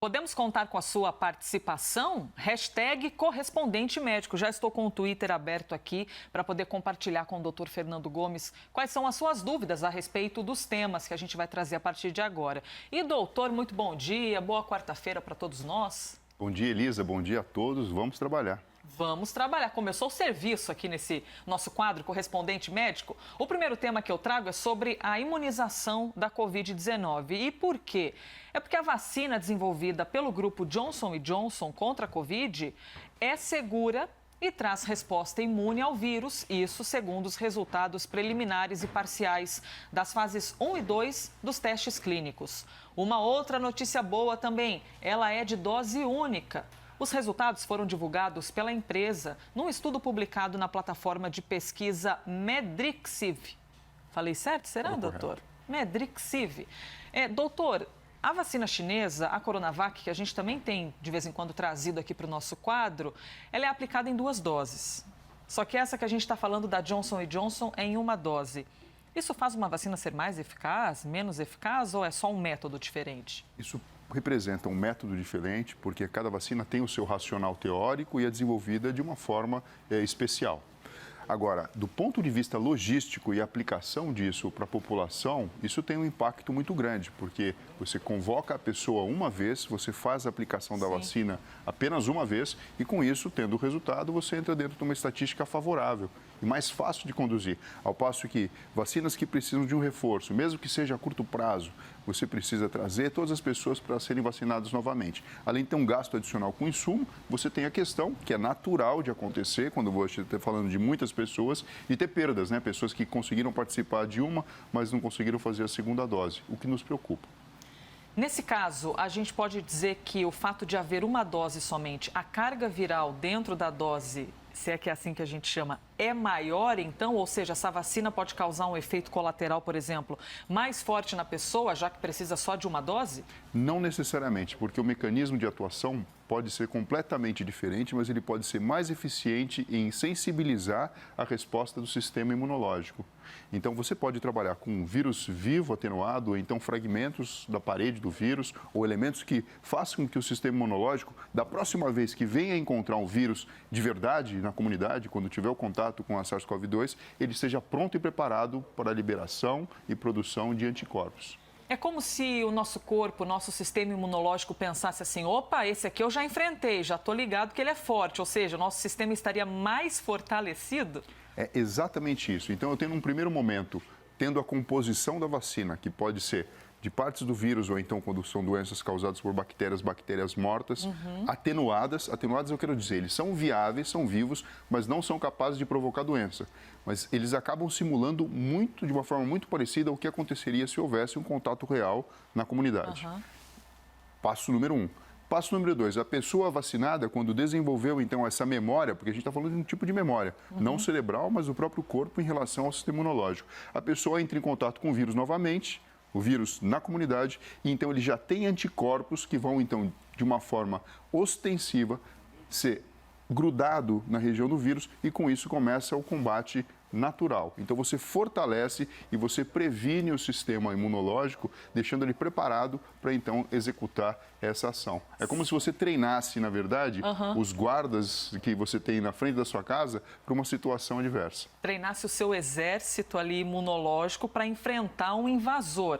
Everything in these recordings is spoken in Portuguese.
Podemos contar com a sua participação? Hashtag correspondente médico. Já estou com o Twitter aberto aqui para poder compartilhar com o Dr. Fernando Gomes quais são as suas dúvidas a respeito dos temas que a gente vai trazer a partir de agora. E, doutor, muito bom dia, boa quarta-feira para todos nós. Bom dia, Elisa, bom dia a todos. Vamos trabalhar. Vamos trabalhar. Começou o serviço aqui nesse nosso quadro Correspondente Médico. O primeiro tema que eu trago é sobre a imunização da Covid-19. E por quê? É porque a vacina desenvolvida pelo grupo Johnson & Johnson contra a Covid é segura e traz resposta imune ao vírus, isso segundo os resultados preliminares e parciais das fases 1 e 2 dos testes clínicos. Uma outra notícia boa também, ela é de dose única. Os resultados foram divulgados pela empresa num estudo publicado na plataforma de pesquisa Medrixiv. Falei certo? Será, doutor? Medrixiv. Doutor, a vacina chinesa, a Coronavac, que a gente também tem de vez em quando trazido aqui para o nosso quadro, ela é aplicada em 2 doses. Só que essa que a gente está falando da Johnson & Johnson é em 1 dose. Isso faz uma vacina ser mais eficaz, menos eficaz ou é só um método diferente? Isso representa um método diferente porque cada vacina tem o seu racional teórico e é desenvolvida de uma forma especial. Agora, do ponto de vista logístico e aplicação disso para a população, isso tem um impacto muito grande, porque você convoca a pessoa uma vez, você faz a aplicação da vacina apenas uma vez e, com isso, tendo o resultado, você entra dentro de uma estatística favorável e mais fácil de conduzir. Ao passo que vacinas que precisam de um reforço, mesmo que seja a curto prazo, você precisa trazer todas as pessoas para serem vacinadas novamente. Além de ter um gasto adicional com insumo, você tem a questão, que é natural de acontecer, quando você está falando de muitas pessoas, de ter perdas, né? Pessoas que conseguiram participar de uma, mas não conseguiram fazer a segunda dose, o que nos preocupa. Nesse caso, a gente pode dizer que o fato de haver uma dose somente, a carga viral dentro da dose, se é que é assim que a gente chama, é maior então? Ou seja, essa vacina pode causar um efeito colateral, por exemplo, mais forte na pessoa, já que precisa só de uma dose? Não necessariamente, porque o mecanismo de atuação pode ser completamente diferente, mas ele pode ser mais eficiente em sensibilizar a resposta do sistema imunológico. Então, você pode trabalhar com um vírus vivo atenuado, ou então fragmentos da parede do vírus, ou elementos que façam com que o sistema imunológico, da próxima vez que venha encontrar um vírus de verdade na comunidade, quando tiver o contato com a SARS-CoV-2, ele esteja pronto e preparado para a liberação e produção de anticorpos. É como se o nosso corpo, o nosso sistema imunológico pensasse assim, opa, esse aqui eu já enfrentei, já estou ligado que ele é forte, ou seja, o nosso sistema estaria mais fortalecido? É exatamente isso. Então, eu tenho num primeiro momento, tendo a composição da vacina, que pode ser de partes do vírus ou então quando são doenças causadas por bactérias mortas, atenuadas. Atenuadas eu quero dizer, eles são viáveis, são vivos, mas não são capazes de provocar doença. Mas eles acabam simulando de uma forma muito parecida ao que aconteceria se houvesse um contato real na comunidade. Passo número 1. Passo número 2, a pessoa vacinada, quando desenvolveu, então, essa memória, porque a gente está falando de um tipo de memória, não cerebral, mas do próprio corpo em relação ao sistema imunológico. A pessoa entra em contato com o vírus novamente, o vírus na comunidade, e então ele já tem anticorpos que vão, então, de uma forma ostensiva, ser grudado na região do vírus e, com isso, começa o combate natural. Então, você fortalece e você previne o sistema imunológico, deixando ele preparado para, então, executar essa ação. É como se você treinasse, na verdade, os guardas que você tem na frente da sua casa para uma situação adversa. Treinasse o seu exército ali imunológico para enfrentar um invasor.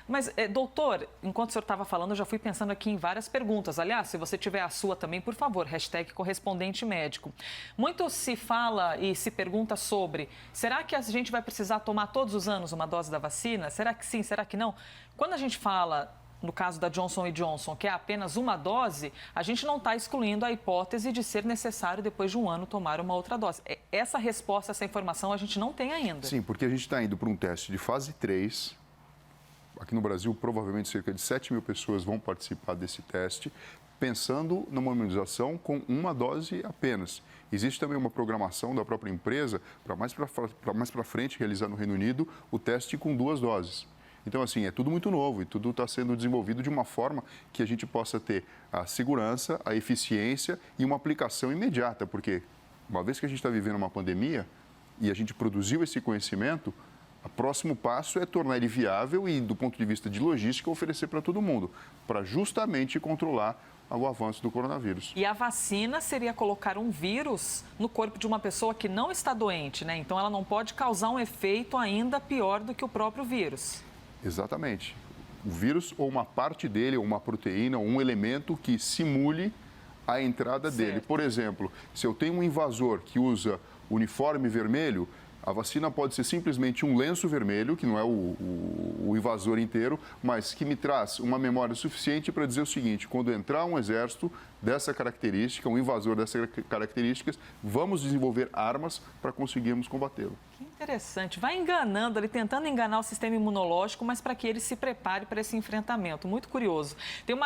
Mas, doutor, enquanto o senhor estava falando, eu já fui pensando aqui em várias perguntas. Aliás, se você tiver a sua também, por favor, hashtag correspondente médico. Muito se fala e se pergunta sobre, será que a gente vai precisar tomar todos os anos uma dose da vacina? Será que sim, será que não? Quando a gente fala, no caso da Johnson & Johnson, que é apenas uma dose, a gente não está excluindo a hipótese de ser necessário, depois de um ano, tomar uma outra dose. Essa resposta, essa informação, a gente não tem ainda. Sim, porque a gente está indo para um teste de fase 3. Aqui no Brasil, provavelmente cerca de 7 mil pessoas vão participar desse teste, pensando numa imunização com uma dose apenas. Existe também uma programação da própria empresa para mais para frente realizar no Reino Unido o teste com 2 doses. Então, assim, é tudo muito novo e tudo está sendo desenvolvido de uma forma que a gente possa ter a segurança, a eficiência e uma aplicação imediata, porque uma vez que a gente está vivendo uma pandemia e a gente produziu esse conhecimento, O próximo passo é tornar ele viável e, do ponto de vista de logística, oferecer para todo mundo, para justamente controlar o avanço do coronavírus. E a vacina seria colocar um vírus no corpo de uma pessoa que não está doente, né? Então ela não pode causar um efeito ainda pior do que o próprio vírus. Exatamente. O vírus ou uma parte dele, ou uma proteína, ou um elemento que simule a entrada dele. Por exemplo, se eu tenho um invasor que usa uniforme vermelho, a vacina pode ser simplesmente um lenço vermelho, que não é o invasor inteiro, mas que me traz uma memória suficiente para dizer o seguinte: quando entrar um exército dessa característica, um invasor dessas características, vamos desenvolver armas para conseguirmos combatê-lo. Que interessante. Vai enganando ali, tentando enganar o sistema imunológico, mas para que ele se prepare para esse enfrentamento. Muito curioso. Tem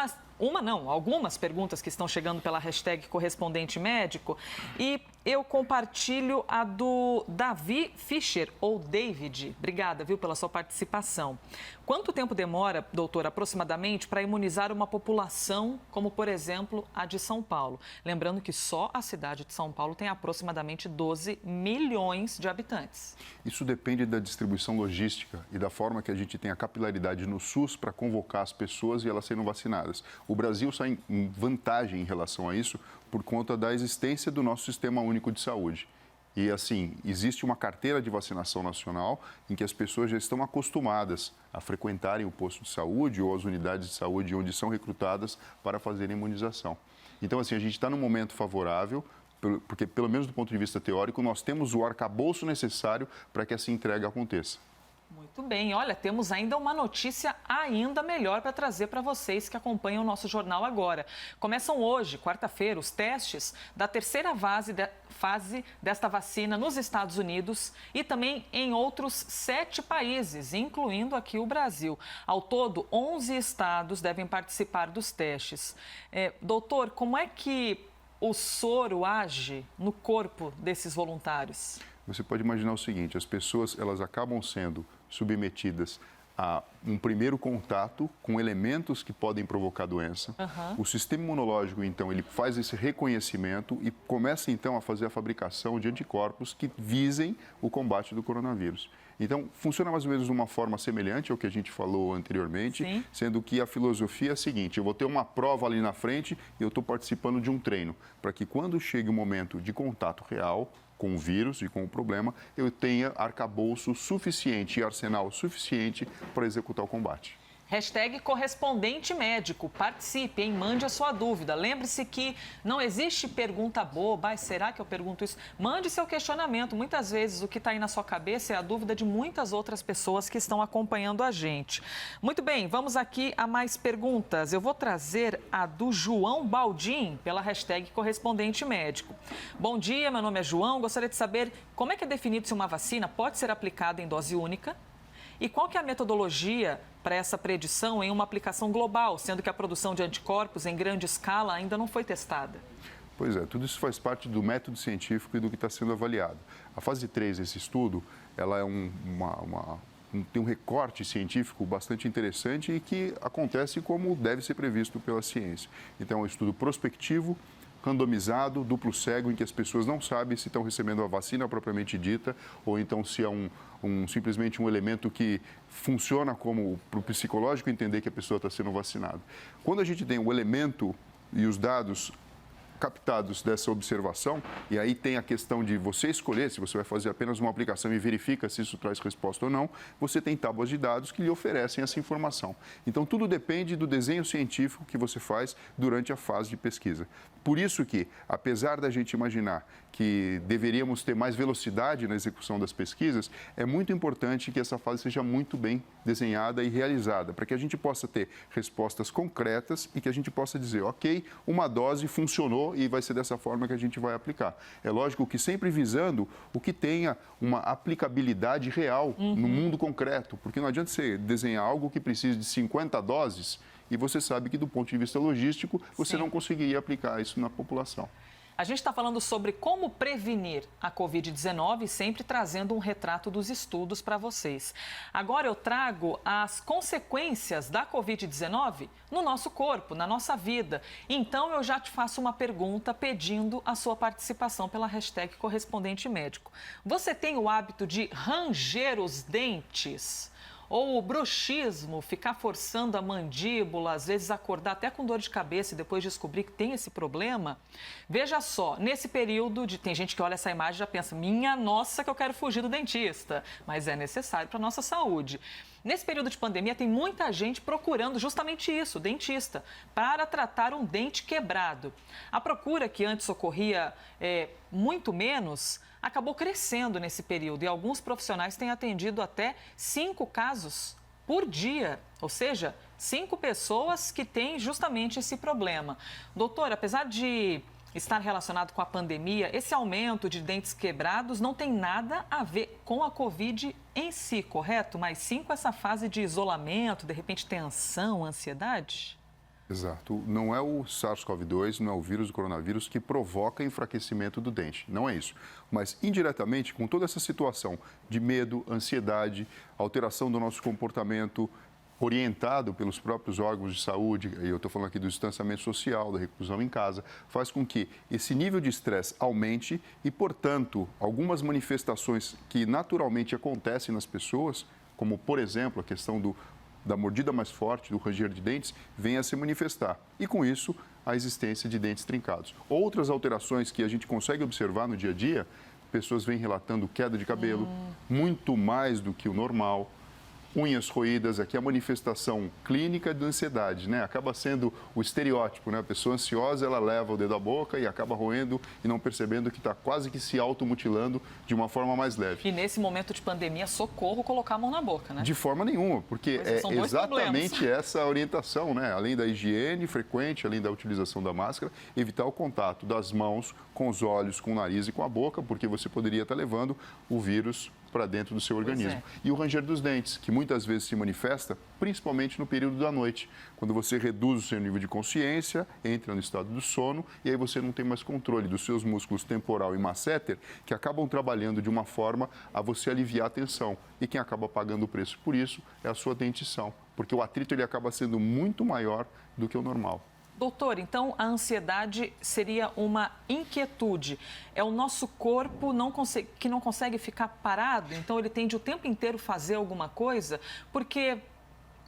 algumas perguntas que estão chegando pela hashtag correspondente médico e eu compartilho a do Davi Fischer, ou David. Obrigada, viu, pela sua participação. Quanto tempo demora, doutor, aproximadamente, para imunizar uma população como, por exemplo, a de São Paulo? Lembrando que só a cidade de São Paulo tem aproximadamente 12 milhões de habitantes. Isso depende da distribuição logística e da forma que a gente tem a capilaridade no SUS para convocar as pessoas e elas serem vacinadas. O Brasil sai em vantagem em relação a isso por conta da existência do nosso Sistema Único de Saúde. E, assim, existe uma carteira de vacinação nacional em que as pessoas já estão acostumadas a frequentarem o posto de saúde ou as unidades de saúde onde são recrutadas para fazerem imunização. Então, assim, a gente está num momento favorável, porque, pelo menos do ponto de vista teórico, nós temos o arcabouço necessário para que essa entrega aconteça. Muito bem, olha, temos ainda uma notícia ainda melhor para trazer para vocês que acompanham o nosso jornal agora. Começam hoje, quarta-feira, os testes da terceira fase desta vacina nos Estados Unidos e também em outros 7 países, incluindo aqui o Brasil. Ao todo, 11 estados devem participar dos testes. Doutor, como é que o soro age no corpo desses voluntários? Você pode imaginar o seguinte: as pessoas elas acabam sendo submetidas a um primeiro contato com elementos que podem provocar doença. O sistema imunológico, então, ele faz esse reconhecimento e começa, então, a fazer a fabricação de anticorpos que visem o combate do coronavírus. Então, funciona mais ou menos de uma forma semelhante ao que a gente falou anteriormente, Sim. Sendo que a filosofia é a seguinte: eu vou ter uma prova ali na frente e eu estou participando de um treino, para que quando chegue o momento de contato real com o vírus e com o problema, eu tenha arcabouço suficiente e arsenal suficiente para executar o combate. Hashtag correspondente médico. Participe, hein? Mande a sua dúvida. Lembre-se que não existe pergunta boba. Será que eu pergunto isso? Mande seu questionamento. Muitas vezes o que está aí na sua cabeça é a dúvida de muitas outras pessoas que estão acompanhando a gente. Muito bem, vamos aqui a mais perguntas. Eu vou trazer a do João Baldim pela hashtag correspondente médico. Bom dia, meu nome é João. Gostaria de saber como é que é definido se uma vacina pode ser aplicada em dose única? E qual que é a metodologia para essa predição em uma aplicação global, sendo que a produção de anticorpos em grande escala ainda não foi testada? Pois é, tudo isso faz parte do método científico e do que está sendo avaliado. A fase 3 desse estudo, ela é tem um recorte científico bastante interessante e que acontece como deve ser previsto pela ciência. Então, é um estudo prospectivo, randomizado, duplo cego, em que as pessoas não sabem se estão recebendo a vacina propriamente dita ou então se é simplesmente um elemento que funciona como para o psicológico entender que a pessoa está sendo vacinada. Quando a gente tem o elemento e os dados captados dessa observação, e aí tem a questão de você escolher se você vai fazer apenas uma aplicação e verifica se isso traz resposta ou não, você tem tábuas de dados que lhe oferecem essa informação. Então, tudo depende do desenho científico que você faz durante a fase de pesquisa. Por isso que, apesar da gente imaginar que deveríamos ter mais velocidade na execução das pesquisas, é muito importante que essa fase seja muito bem desenhada e realizada, para que a gente possa ter respostas concretas e que a gente possa dizer, ok, uma dose funcionou e vai ser dessa forma que a gente vai aplicar. É lógico que sempre visando o que tenha uma aplicabilidade real no mundo concreto, porque não adianta você desenhar algo que precise de 50 doses e você sabe que, do ponto de vista logístico, você não conseguiria aplicar isso na população. A gente está falando sobre como prevenir a Covid-19, sempre trazendo um retrato dos estudos para vocês. Agora eu trago as consequências da Covid-19 no nosso corpo, na nossa vida. Então eu já te faço uma pergunta pedindo a sua participação pela hashtag Correspondente Médico. Você tem o hábito de ranger os dentes? Ou o bruxismo, ficar forçando a mandíbula, às vezes acordar até com dor de cabeça e depois descobrir que tem esse problema? Veja só, nesse período, tem gente que olha essa imagem e já pensa, minha nossa, que eu quero fugir do dentista. Mas é necessário para a nossa saúde. Nesse período de pandemia, tem muita gente procurando justamente isso, dentista, para tratar um dente quebrado. A procura, que antes ocorria muito menos, acabou crescendo nesse período e alguns profissionais têm atendido até 5 casos por dia, ou seja, 5 pessoas que têm justamente esse problema. Doutor, apesar de estar relacionado com a pandemia, esse aumento de dentes quebrados não tem nada a ver com a Covid em si, correto? Mas sim com essa fase de isolamento, de repente tensão, ansiedade? Exato. Não é o SARS-CoV-2, não é o vírus do coronavírus que provoca enfraquecimento do dente. Não é isso. Mas, indiretamente, com toda essa situação de medo, ansiedade, alteração do nosso comportamento, orientado pelos próprios órgãos de saúde, e eu estou falando aqui do distanciamento social, da reclusão em casa, faz com que esse nível de estresse aumente e, portanto, algumas manifestações que naturalmente acontecem nas pessoas, como, por exemplo, a questão da mordida mais forte, do ranger de dentes, venha a se manifestar. E, com isso, a existência de dentes trincados. Outras alterações que a gente consegue observar no dia a dia, pessoas vêm relatando queda de cabelo, muito mais do que o normal, unhas roídas, aqui a manifestação clínica de ansiedade, né? Acaba sendo o estereótipo, né? A pessoa ansiosa, ela leva o dedo à boca e acaba roendo e não percebendo que está quase que se automutilando de uma forma mais leve. E nesse momento de pandemia, socorro colocar a mão na boca, né? De forma nenhuma, porque é exatamente essa orientação, né? Além da higiene frequente, além da utilização da máscara, evitar o contato das mãos com os olhos, com o nariz e com a boca, porque você poderia estar levando o vírus para dentro do seu organismo. E o ranger dos dentes, que muitas vezes se manifesta principalmente no período da noite, quando você reduz o seu nível de consciência, entra no estado do sono e aí você não tem mais controle dos seus músculos temporal e masseter, que acabam trabalhando de uma forma a você aliviar a tensão. E quem acaba pagando o preço por isso é a sua dentição, porque o atrito ele acaba sendo muito maior do que o normal. Doutor, então a ansiedade seria uma inquietude. É o nosso corpo que não consegue ficar parado, então ele tende o tempo inteiro fazer alguma coisa, porque,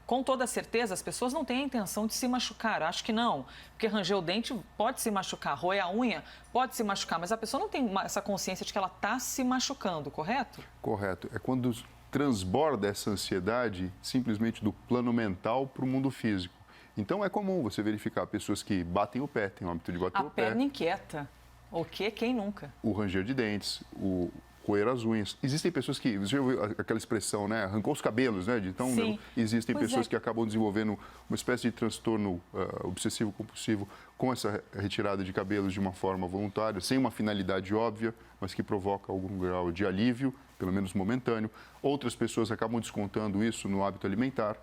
com toda certeza, as pessoas não têm a intenção de se machucar. Acho que não, porque ranger o dente pode se machucar, roer a unha pode se machucar, mas a pessoa não tem essa consciência de que ela está se machucando, correto? Correto. É quando transborda essa ansiedade simplesmente do plano mental para o mundo físico. Então, é comum você verificar pessoas que batem o pé, têm o hábito de bater o pé. A perna inquieta. O quê? Quem nunca? O ranger de dentes, o roer as unhas. Existem pessoas que, você já ouviu aquela expressão, né? Arrancou os cabelos, né? Sim. Existem pessoas que acabam desenvolvendo uma espécie de transtorno obsessivo-compulsivo com essa retirada de cabelos de uma forma voluntária, sem uma finalidade óbvia, mas que provoca algum grau de alívio, pelo menos momentâneo. Outras pessoas acabam descontando isso no hábito alimentar,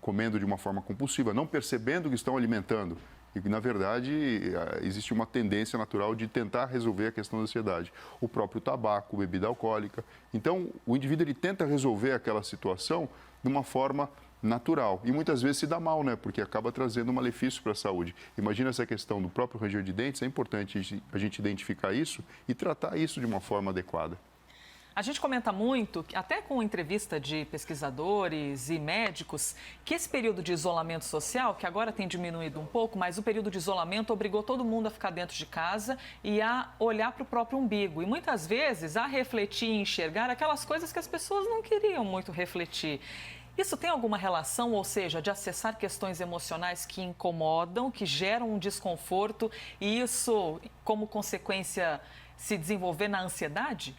comendo de uma forma compulsiva, não percebendo que estão alimentando. E, na verdade, existe uma tendência natural de tentar resolver a questão da ansiedade. O próprio tabaco, bebida alcoólica. Então, o indivíduo ele tenta resolver aquela situação de uma forma natural. E muitas vezes se dá mal, né? Porque acaba trazendo um malefício para a saúde. Imagina essa questão do próprio ranger de dentes. É importante a gente identificar isso e tratar isso de uma forma adequada. A gente comenta muito, até com entrevista de pesquisadores e médicos, que esse período de isolamento social, que agora tem diminuído um pouco, mas o período de isolamento obrigou todo mundo a ficar dentro de casa e a olhar para o próprio umbigo. E muitas vezes a refletir e enxergar aquelas coisas que as pessoas não queriam muito refletir. Isso tem alguma relação, ou seja, de acessar questões emocionais que incomodam, que geram um desconforto e isso, como consequência, se desenvolver na ansiedade?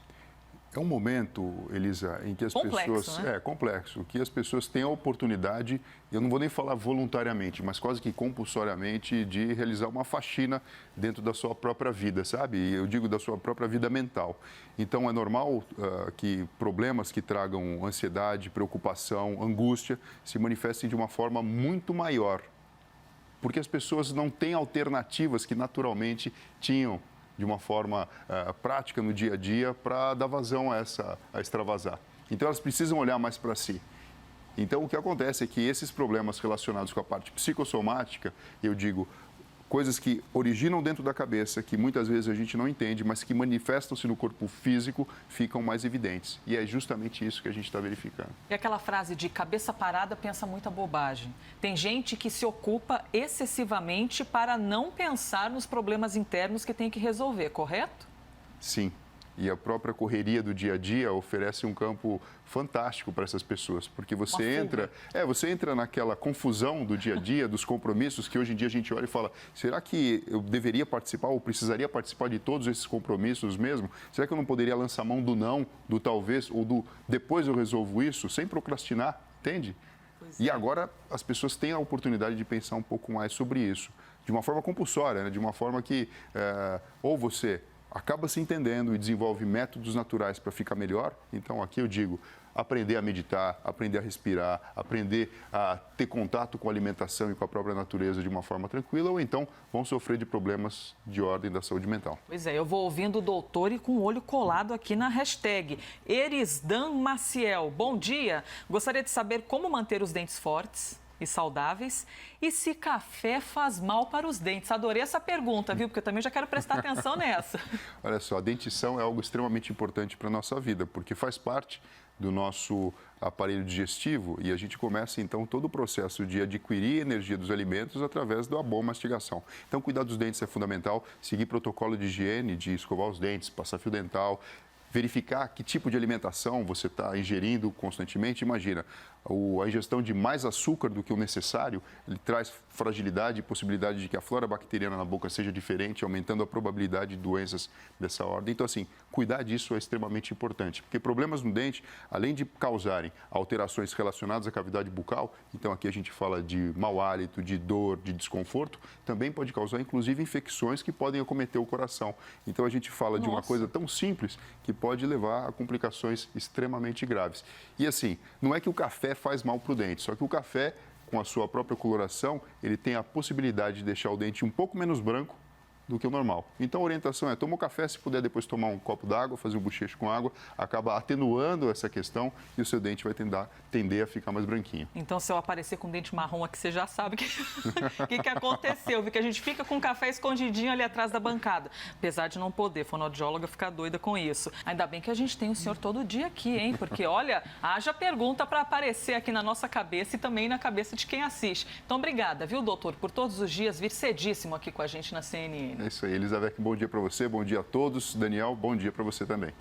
É um momento, Elisa, em que as pessoas... Né? É complexo, que as pessoas têm a oportunidade, eu não vou nem falar voluntariamente, mas quase que compulsoriamente, de realizar uma faxina dentro da sua própria vida, sabe? E eu digo da sua própria vida mental. Então, é normal que problemas que tragam ansiedade, preocupação, angústia, se manifestem de uma forma muito maior, porque as pessoas não têm alternativas que naturalmente tinham de uma forma prática no dia a dia para dar vazão a extravasar. Então, elas precisam olhar mais para si. Então, o que acontece é que esses problemas relacionados com a parte psicossomática, eu digo, coisas que originam dentro da cabeça, que muitas vezes a gente não entende, mas que manifestam-se no corpo físico, ficam mais evidentes. E é justamente isso que a gente está verificando. E aquela frase de cabeça parada pensa muita bobagem. Tem gente que se ocupa excessivamente para não pensar nos problemas internos que tem que resolver, correto? Sim. E a própria correria do dia a dia oferece um campo fantástico para essas pessoas, porque você entra naquela confusão do dia a dia, dos compromissos, que hoje em dia a gente olha e fala, será que eu deveria participar ou precisaria participar de todos esses compromissos mesmo? Será que eu não poderia lançar mão do não, do talvez, ou do depois eu resolvo isso, sem procrastinar, entende? E agora as pessoas têm a oportunidade de pensar um pouco mais sobre isso, de uma forma compulsória, né? De uma forma que ou você acaba se entendendo e desenvolve métodos naturais para ficar melhor. Então, aqui eu digo, aprender a meditar, aprender a respirar, aprender a ter contato com a alimentação e com a própria natureza de uma forma tranquila, ou então vão sofrer de problemas de ordem da saúde mental. Pois é, eu vou ouvindo o doutor e com o olho colado aqui na hashtag Erisdan Maciel. Bom dia, gostaria de saber como manter os dentes fortes e saudáveis e se café faz mal para os dentes. Adorei essa pergunta, viu? Porque eu também já quero prestar atenção nessa. Olha só, a dentição é algo extremamente importante para a nossa vida, porque faz parte do nosso aparelho digestivo e a gente começa então todo o processo de adquirir energia dos alimentos através da boa mastigação. Então, cuidar dos dentes é fundamental, seguir protocolo de higiene, de escovar os dentes, passar fio dental, verificar que tipo de alimentação você está ingerindo constantemente. Imagina, a ingestão de mais açúcar do que o necessário, ele traz fragilidade e possibilidade de que a flora bacteriana na boca seja diferente, aumentando a probabilidade de doenças dessa ordem. Então, assim, cuidar disso é extremamente importante, porque problemas no dente, além de causarem alterações relacionadas à cavidade bucal, então aqui a gente fala de mau hálito, de dor, de desconforto, também pode causar, inclusive, infecções que podem acometer o coração. Então, a gente fala de uma coisa tão simples que pode levar a complicações extremamente graves. E assim, não é que o café faz mal para o dente, só que o café, com a sua própria coloração, ele tem a possibilidade de deixar o dente um pouco menos branco do que o normal. Então, a orientação é, toma o café, se puder depois tomar um copo d'água, fazer um bochecho com água, acaba atenuando essa questão e o seu dente vai tender a ficar mais branquinho. Então, se eu aparecer com dente marrom aqui, você já sabe o que aconteceu, viu? Que a gente fica com o café escondidinho ali atrás da bancada. Apesar de não poder, fonoaudióloga ficar doida com isso. Ainda bem que a gente tem o senhor todo dia aqui, hein? Porque, olha, haja pergunta para aparecer aqui na nossa cabeça e também na cabeça de quem assiste. Então, obrigada, viu, doutor, por todos os dias vir cedíssimo aqui com a gente na CNN. É isso aí, Elizabeth, bom dia para você, bom dia a todos. Daniel, bom dia para você também.